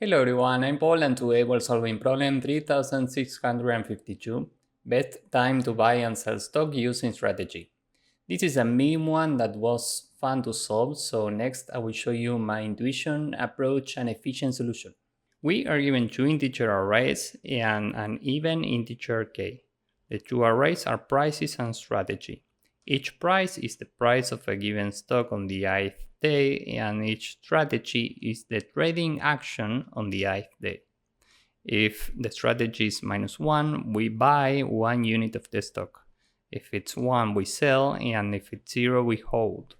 Hello everyone, I'm Paul and today we're solving problem 3652, best time to buy and sell stock using strategy. This is a medium one that was fun to solve, so next I will show you my intuition, approach and efficient solution. We are given two integer arrays and an even integer k. The two arrays are prices and strategy. Each price is the price of a given stock on the ith day, and each strategy is the trading action on the ith day. If the strategy is -1, we buy 1 unit of the stock. If it's 1, we sell, and if it's 0, we hold.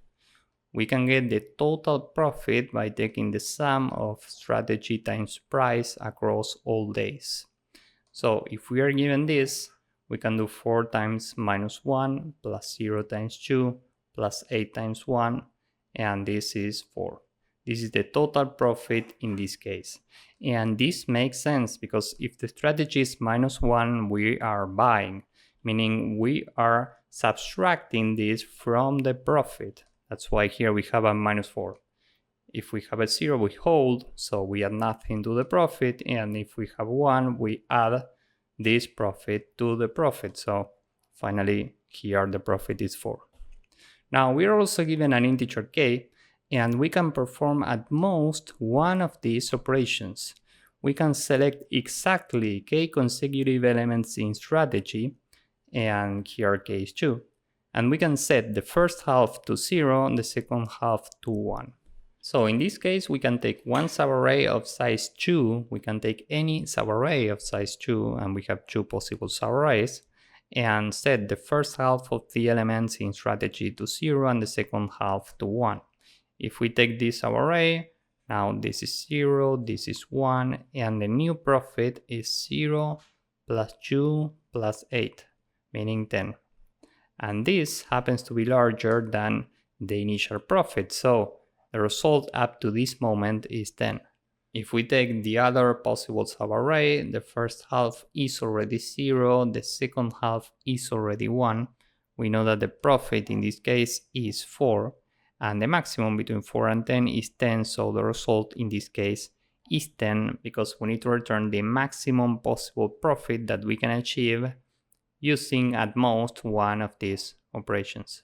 We can get the total profit by taking the sum of strategy times price across all days. So if we are given this, we can do 4 times -1 plus 0 times 2 plus 8 times 1, and this is 4. This is the total profit in this case. And this makes sense because if the strategy is -1, we are buying, meaning we are subtracting this from the profit. That's why here we have a -4. If we have a 0, we hold, so we add nothing to the profit, and if we have 1, we add this profit to the profit. So finally, here the profit is 4. Now we are also given an integer k, and we can perform at most one of these operations. We can select exactly k consecutive elements in strategy, and here k is 2. And we can set the first half to 0 and the second half to 1. So in this case, we can take one subarray of size 2, we can take any subarray of size 2, and we have two possible subarrays, and set the first half of the elements in strategy to 0 and the second half to 1. If we take this subarray, now this is 0, this is 1, and the new profit is 0 plus 2 plus 8, meaning 10. And this happens to be larger than the initial profit, so the result up to this moment is 10. If we take the other possible subarray, the first half is already 0, the second half is already 1. We know that the profit in this case is 4, and the maximum between 4 and 10 is 10, so the result in this case is 10 because we need to return the maximum possible profit that we can achieve using at most one of these operations.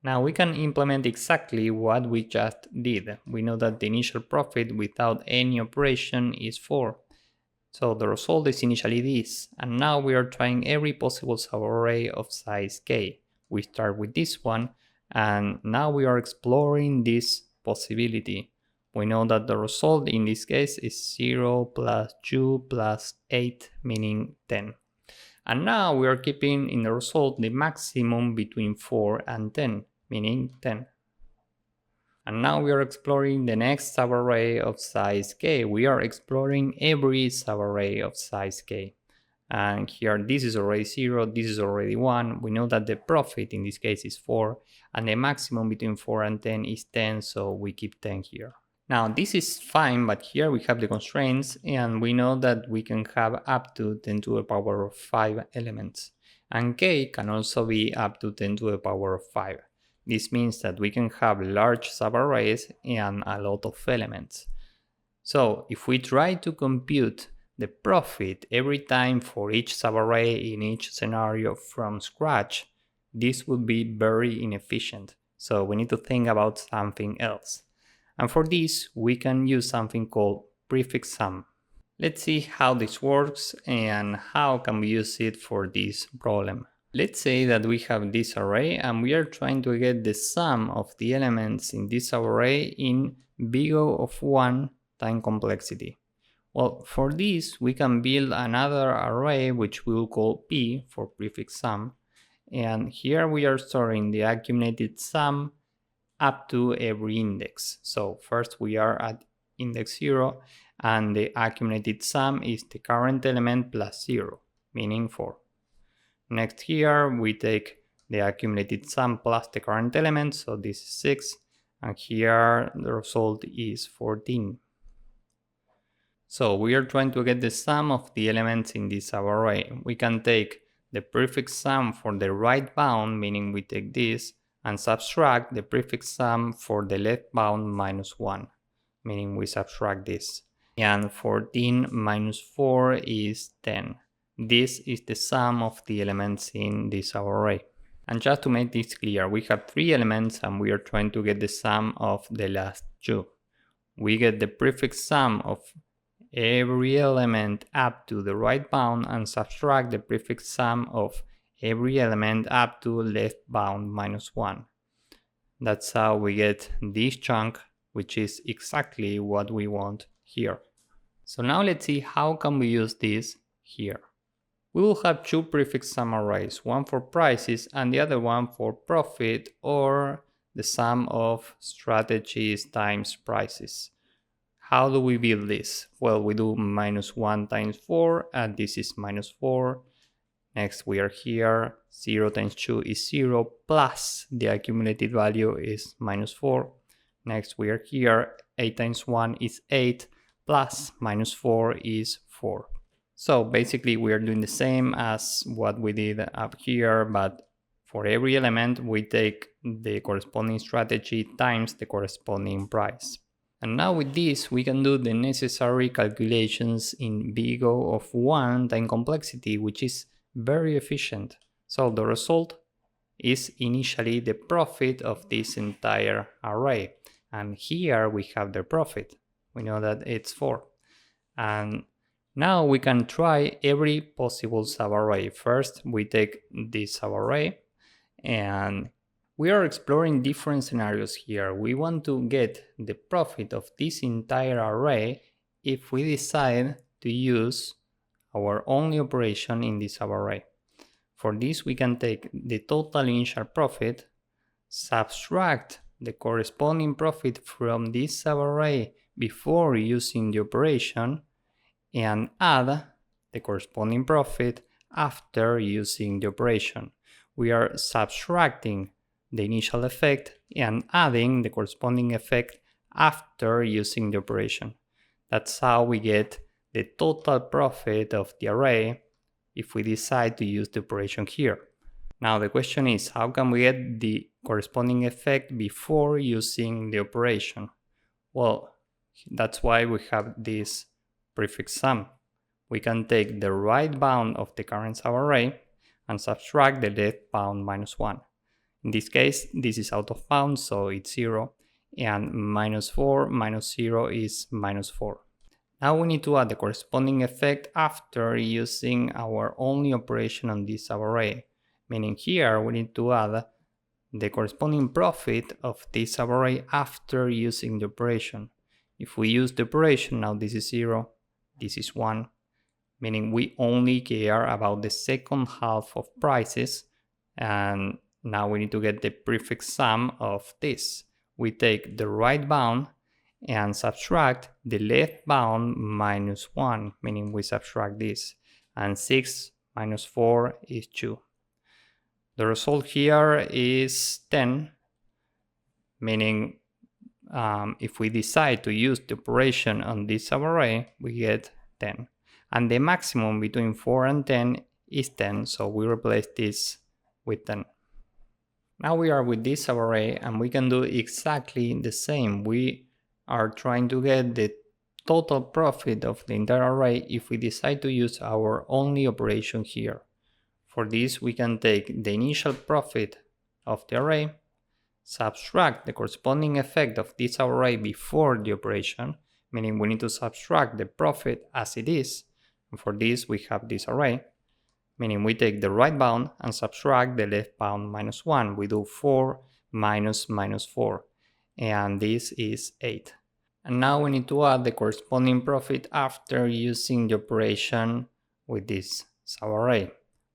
Now we can implement exactly what we just did. We know that the initial profit without any operation is 4. So the result is initially this, and now we are trying every possible subarray of size k. We start with this one, and now we are exploring this possibility. We know that the result in this case is 0 plus 2 plus 8, meaning 10. And now we are keeping in the result the maximum between 4 and 10, meaning 10. And now we are exploring the next subarray of size k. We are exploring every subarray of size k. And here this is already 0, this is already 1. We know that the profit in this case is 4, and the maximum between 4 and 10 is 10, so we keep 10 here. Now this is fine, but here we have the constraints, and we know that we can have up to 10 to the power of 5 elements. And k can also be up to 10 to the power of 5. This means that we can have large subarrays and a lot of elements. So if we try to compute the profit every time for each subarray in each scenario from scratch, this would be very inefficient. So we need to think about something else. And for this, we can use something called prefix sum. Let's see how this works and how can we use it for this problem. Let's say that we have this array and we are trying to get the sum of the elements in this array in big O of 1 time complexity. Well, for this, we can build another array which we will call P for prefix sum. And here we are storing the accumulated sum up to every index. So first we are at index 0, and the accumulated sum is the current element plus 0, meaning 4. Next here we take the accumulated sum plus the current element, so this is 6, and here the result is 14. So we are trying to get the sum of the elements in this array. We can take the prefix sum for the right bound, meaning we take this, and subtract the prefix sum for the left bound -1, meaning we subtract this. and 14 minus 4 is 10. This is the sum of the elements in this array. And just to make this clear, we have 3 elements and we are trying to get the sum of the last 2. We get the prefix sum of every element up to the right bound and subtract the prefix sum of every element up to left bound minus 1. That's how we get this chunk, which is exactly what we want here. So now let's see how can we use this here. We will have 2 prefix sum arrays, one for prices and the other one for profit, or the sum of strategies times prices. How do we build this? Well, we do minus 1 times 4, and this is minus 4. Next we are here, 0 times 2 is 0, plus the accumulated value is minus 4. Next we are here, 8 times 1 is 8, plus minus 4 is 4. So basically we are doing the same as what we did up here, but for every element we take the corresponding strategy times the corresponding price. And now with this we can do the necessary calculations in big O of 1 times complexity, which is very efficient. So the result is initially the profit of this entire array. And here we have the profit. We know that it's 4. And now we can try every possible subarray. First, we take this subarray and we are exploring different scenarios here. We want to get the profit of this entire array if we decide to use our only operation in this subarray. For this, we can take the total initial profit, subtract the corresponding profit from this subarray before using the operation, and add the corresponding profit after using the operation. We are subtracting the initial effect and adding the corresponding effect after using the operation. That's how we get the total profit of the array if we decide to use the operation here. Now the question is, how can we get the corresponding effect before using the operation? Well, that's why we have this prefix sum. We can take the right bound of the current subarray and subtract the left bound minus 1. In this case, this is out of bounds, so it's 0, and minus 4 minus 0 is minus 4. Now we need to add the corresponding effect after using our only operation on this subarray, meaning here we need to add the corresponding profit of this subarray after using the operation. If we use the operation, now this is 0, this is 1, meaning we only care about the second half of prices, and now we need to get the prefix sum of this. We take the right bound and subtract the left bound minus 1, meaning we subtract this, and 6 minus 4 is 2. The result here is 10, meaning if we decide to use the operation on this subarray, we get 10. And the maximum between 4 and 10 is 10, so we replace this with 10. Now we are with this subarray and we can do exactly the same. We are trying to get the total profit of the entire array if we decide to use our only operation here. For this, we can take the initial profit of the array, subtract the corresponding effect of this array before the operation, meaning we need to subtract the profit as it is. And for this, we have this array, meaning we take the right bound and subtract the left bound minus 1. We do 4 minus minus 4, and this is 8. And now we need to add the corresponding profit after using the operation with this subarray.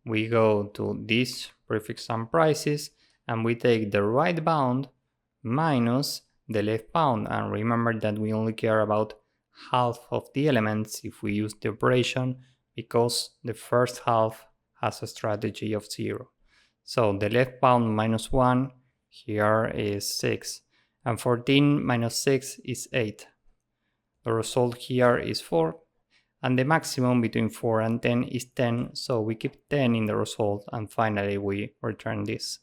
We go to this prefix sum prices and we take the right bound minus the left bound. And remember that we only care about half of the elements if we use the operation, because the first half has a strategy of 0. So the left bound minus 1 here is 6, and 14 minus 6 is 8. The result here is 4, and the maximum between 4 and 10 is 10, so we keep 10 in the result, and finally we return this.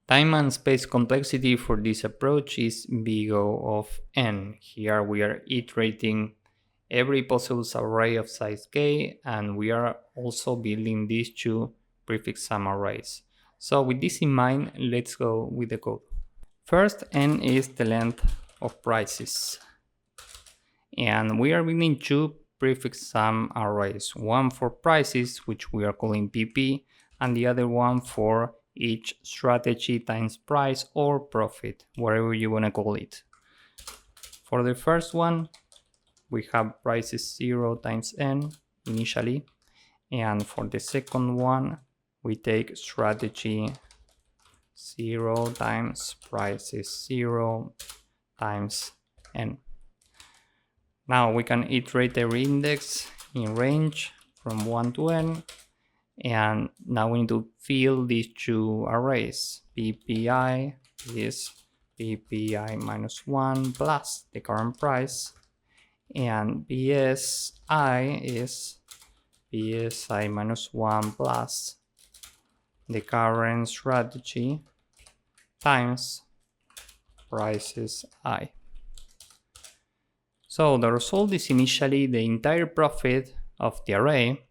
Time and space complexity for this approach is big O of n. Here we are iterating every possible array of size k, and we are also building these two prefix sum arrays. So with this in mind, let's go with the code. First, n is the length of prices, and we are building two prefix sum arrays, one for prices, which we are calling pp, and the other one for each strategy times price or profit, whatever you want to call it. For the first one, we have prices 0 times n initially, and for the second one, we take strategy 0 times prices 0 times n. Now we can iterate every index in range from 1 to n, and now we need to fill these two arrays. PPI is PPI minus 1 plus the current price, and PSI is PSI minus 1 plus the current strategy times prices I. So the result is initially the entire profit of the array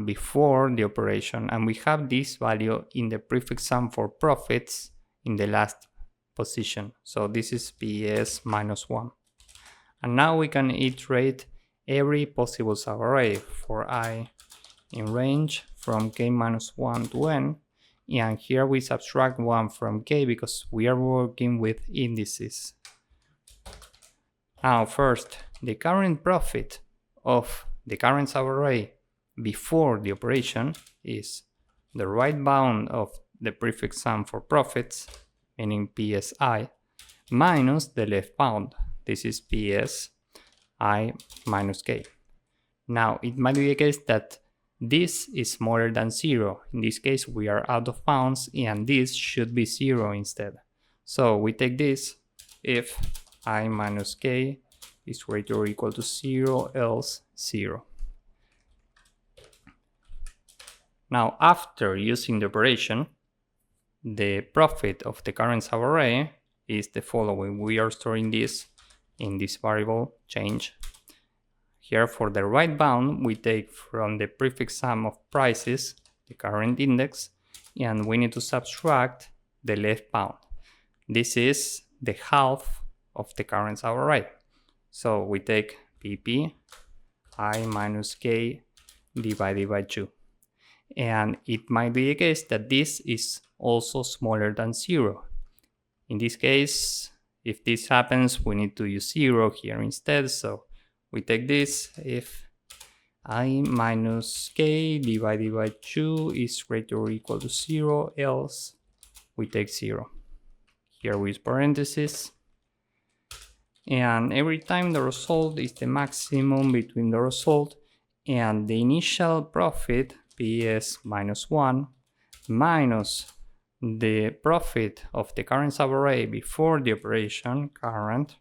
before the operation, and we have this value in the prefix sum for profits in the last position. So this is PS minus 1. And now we can iterate every possible subarray for I in range from k minus 1 to n, and here we subtract 1 from k because we are working with indices. Now first, the current profit of the current subarray before the operation is the right bound of the prefix sum for profits, meaning PSI, minus the left bound. This is PSI minus k. Now it might be the case that this is smaller than 0. In this case, we are out of bounds, and this should be 0 instead. So we take this if I minus k is greater or equal to 0, else 0. Now, after using the operation, the profit of the current subarray is the following. We are storing this in this variable change. Here for the right bound, we take from the prefix sum of prices, the current index, and we need to subtract the left bound. This is the half of the current subarray. So we take pp I minus k divided by 2. And it might be the case that this is also smaller than 0. In this case, if this happens, we need to use 0 here instead. So we take this if I minus k divided by 2 is greater or equal to 0, else we take 0. Here we use parentheses. And every time the result is the maximum between the result and the initial profit, PS minus 1, minus the profit of the current subarray before the operation, current,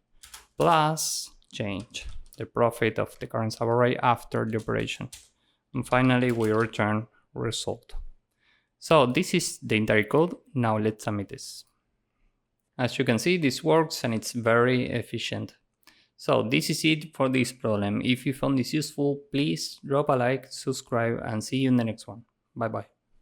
plus change, the profit of the current subarray after the operation. And finally, we return result. So this is the entire code. Now let's submit this. As you can see, this works and it's very efficient. So this is it for this problem. If you found this useful, please drop a like, subscribe, and see you in the next one. Bye bye.